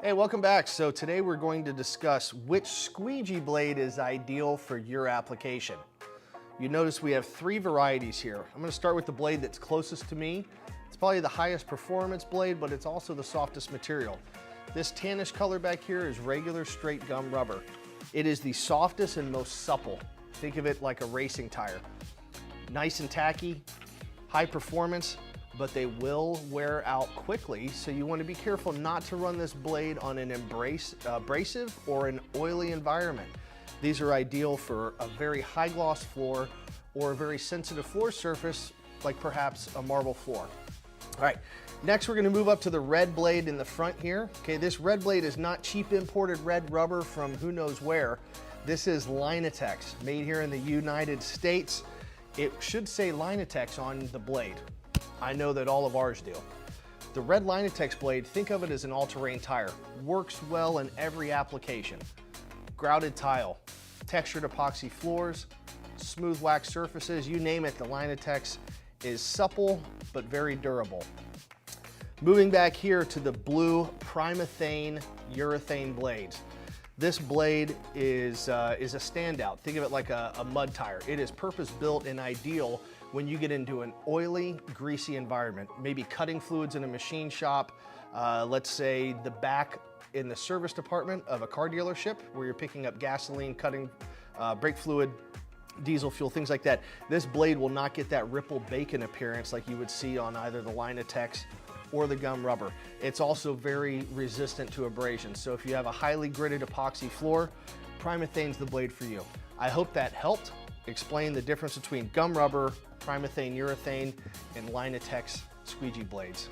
Hey, welcome back. So today we're going to discuss which squeegee blade is ideal for your application. You notice we have three varieties here. I'm going to start with the blade that's closest to me. It's probably the highest performance blade, but it's also the softest material. This tannish color back here is regular straight gum rubber. It is the softest and most supple. Think of it like a racing tire. Nice and tacky, high performance, but they will wear out quickly, so you want to be careful not to run this blade on an abrasive or an oily environment. These are ideal for a very high gloss floor or a very sensitive floor surface, like perhaps a marble floor. All right, next we're going to move up to the red blade in the front here. Okay, this red blade is not cheap imported red rubber from who knows where. This is Linatex, made here in the United States. It should say Linatex on the blade. I know that all of ours do. The red Linatex blade, think of it as an all-terrain tire. Works well in every application. Grouted tile, textured epoxy floors, smooth wax surfaces, you name it, the Linatex is supple but very durable. Moving back here to the blue Primathane urethane blades. This blade is a standout. Think of it like a mud tire. It is purpose-built and ideal when you get into an oily, greasy environment, maybe cutting fluids in a machine shop, let's say the back in the service department of a car dealership where you're picking up gasoline, cutting brake fluid, diesel fuel, things like that. This blade will not get that ripple bacon appearance like you would see on either the Linatex or the gum rubber. It's also very resistant to abrasion. So if you have a highly gritted epoxy floor, Primathane's the blade for you. I hope that helped explain the difference between gum rubber, Primathane urethane, and Linatex squeegee blades.